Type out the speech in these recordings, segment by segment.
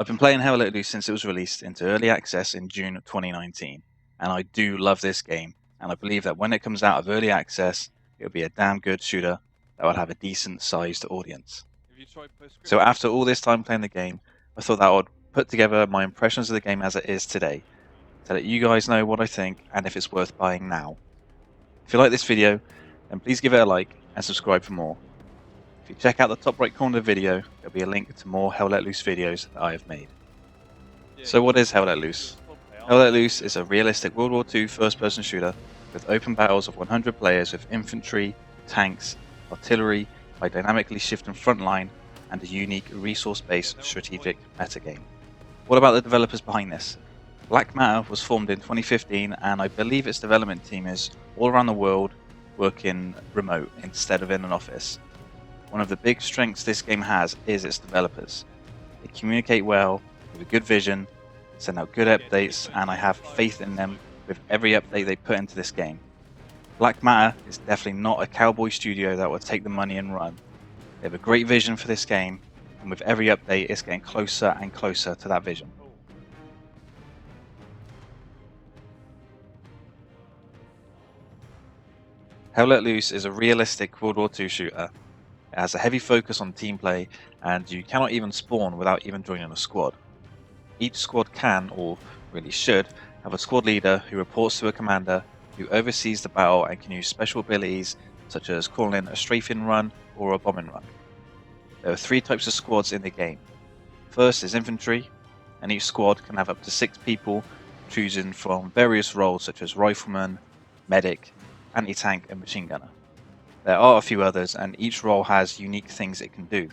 I've been playing Hell Let Loose since it was released into early access in June of 2019, and I do love this game, and I believe that when it comes out of early access, it'll be a damn good shooter that will have a decent sized audience. So after all this time playing the game, I thought that I would put together my impressions of the game as it is today, to let you guys know what I think and if it's worth buying now. If you like this video, then please give it a like and subscribe for more. If you check out the top right corner of the video, there'll be a link to more Hell Let Loose videos that I have made. So what is Hell Let Loose? Hell Let Loose is a realistic World War II first-person shooter with open battles of 100 players with infantry, tanks, artillery, by dynamically shifting front line, and a unique resource-based strategic metagame. What about the developers behind this? Black Matter was formed in 2015, and I believe its development team is all around the world working remote instead of in an office. One of the big strengths this game has is its developers. They communicate well, with a good vision, send out good updates, and I have faith in them with every update they put into this game. Black Matter is definitely not a cowboy studio that will take the money and run. They have a great vision for this game, and with every update it's getting closer and closer to that vision. Hell Let Loose is a realistic World War II shooter. It has a heavy focus on team play, and you cannot even spawn without even joining a squad. Each squad can, or really should, have a squad leader who reports to a commander who oversees the battle and can use special abilities such as calling in a strafing run or a bombing run. There are 3 types of squads in the game. First is infantry, and each squad can have up to 6 people choosing from various roles such as rifleman, medic, anti-tank and machine gunner. There are a few others, and each role has unique things it can do.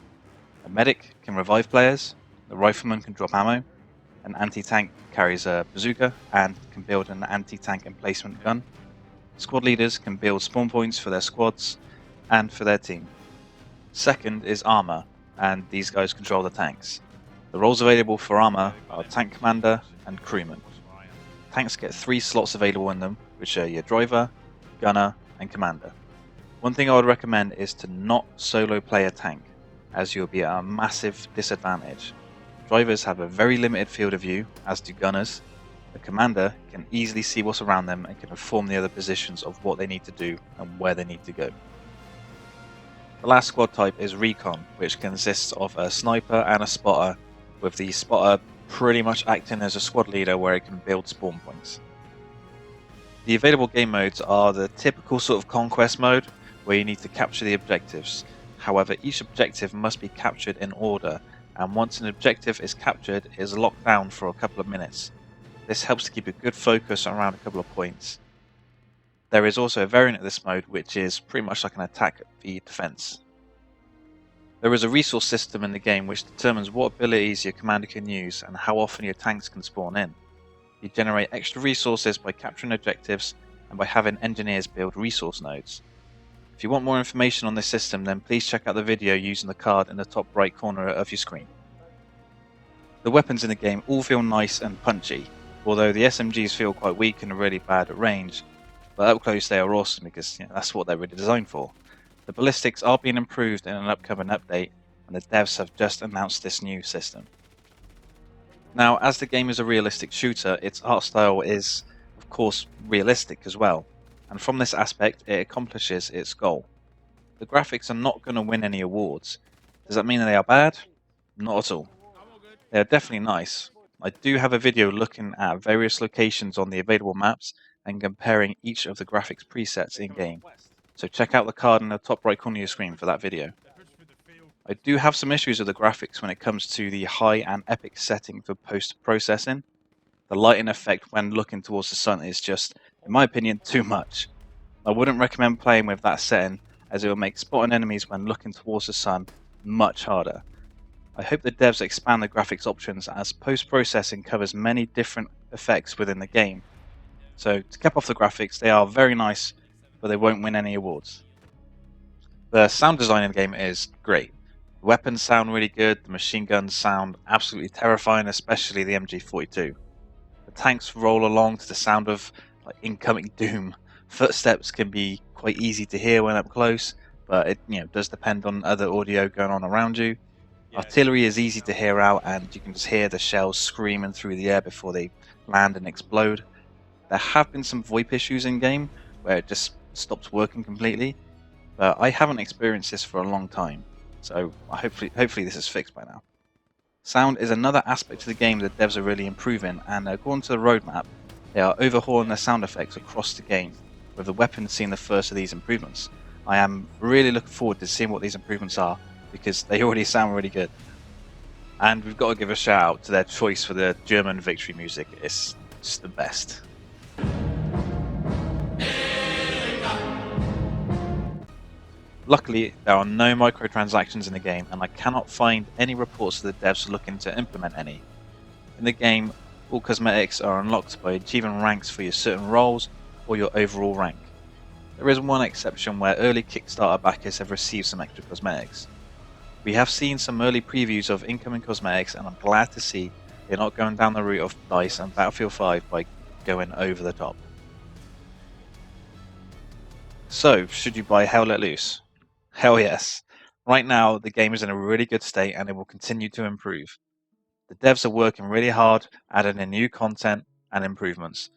A medic can revive players, the rifleman can drop ammo, an anti-tank carries a bazooka and can build an anti-tank emplacement gun. Squad leaders can build spawn points for their squads and for their team. Second is armor, and these guys control the tanks. The roles available for armor are tank commander and crewman. Tanks get 3 slots available in them, which are your driver, gunner and commander. One thing I would recommend is to not solo play a tank, as you'll be at a massive disadvantage. Drivers have a very limited field of view, as do gunners. The commander can easily see what's around them and can inform the other positions of what they need to do and where they need to go. The last squad type is recon, which consists of a sniper and a spotter, with the spotter pretty much acting as a squad leader where it can build spawn points. The available game modes are the typical sort of conquest mode, where you need to capture the objectives. However, each objective must be captured in order, and once an objective is captured, it is locked down for a couple of minutes. This helps to keep a good focus around a couple of points. There is also a variant of this mode, which is pretty much like an attack v defense. There is a resource system in the game which determines what abilities your commander can use and how often your tanks can spawn in. You generate extra resources by capturing objectives and by having engineers build resource nodes. If you want more information on this system, then please check out the video using the card in the top right corner of your screen. The weapons in the game all feel nice and punchy, although the SMGs feel quite weak and really bad at range, but up close they are awesome because that's what they're really designed for. The ballistics are being improved in an upcoming update, and the devs have just announced this new system. Now, as the game is a realistic shooter, its art style is, of course, realistic as well, and from this aspect it accomplishes its goal. The graphics are not going to win any awards. Does that mean that they are bad? Not at all. They are definitely nice. I do have a video looking at various locations on the available maps and comparing each of the graphics presets in game, so check out the card in the top right corner of your screen for that video. I do have some issues with the graphics when it comes to the high and epic setting for post-processing. The lighting effect when looking towards the sun is just, in my opinion, too much. I wouldn't recommend playing with that setting, as it will make spotting enemies when looking towards the sun much harder. I hope the devs expand the graphics options, as post-processing covers many different effects within the game. So to cap off the graphics, they are very nice, but they won't win any awards. The sound design in the game is great. The weapons sound really good, the machine guns sound absolutely terrifying, especially the MG42. The tanks roll along to the sound of incoming doom. Footsteps can be quite easy to hear when up close, but it does depend on other audio going on around you. Artillery is easy to hear out, and you can just hear the shells screaming through the air before they land and explode. There have been some VoIP issues in game where it just stops working completely, but I haven't experienced this for a long time, so hopefully this is fixed by now. Sound is another aspect of the game that devs are really improving, and according to the roadmap, they are overhauling their sound effects across the game, with the weapons seeing the first of these improvements. I am really looking forward to seeing what these improvements are, because they already sound really good. And we've got to give a shout out to their choice for the German victory music. It's just the best. Luckily, there are no microtransactions in the game, and I cannot find any reports of the devs looking to implement any. In the game, all cosmetics are unlocked by achieving ranks for your certain roles or your overall rank. There is one exception where early Kickstarter backers have received some extra cosmetics. We have seen some early previews of incoming cosmetics, and I'm glad to see they're not going down the route of DICE and Battlefield 5 by going over the top. So, should you buy Hell Let Loose? Hell yes. Right now, the game is in a really good state and it will continue to improve. The devs are working really hard, adding in new content and improvements.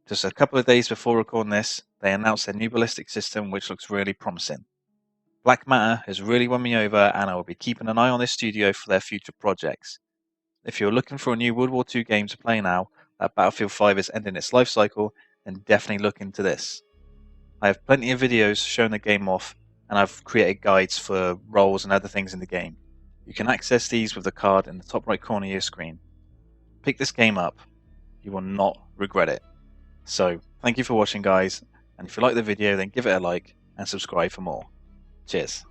Just a couple of days before recording this, they announced their new ballistic system, which looks really promising. Black Matter has really won me over, and I will be keeping an eye on this studio for their future projects. If you're looking for a new World War II game to play now that Battlefield 5 is ending its life cycle, then definitely look into this. I have plenty of videos showing the game off, and I've created guides for roles and other things in the game. You can access these with the card in the top right corner of your screen. Pick this game up. You will not regret it. So, thank you for watching, guys, and if you like the video, then give it a like and subscribe for more. Cheers.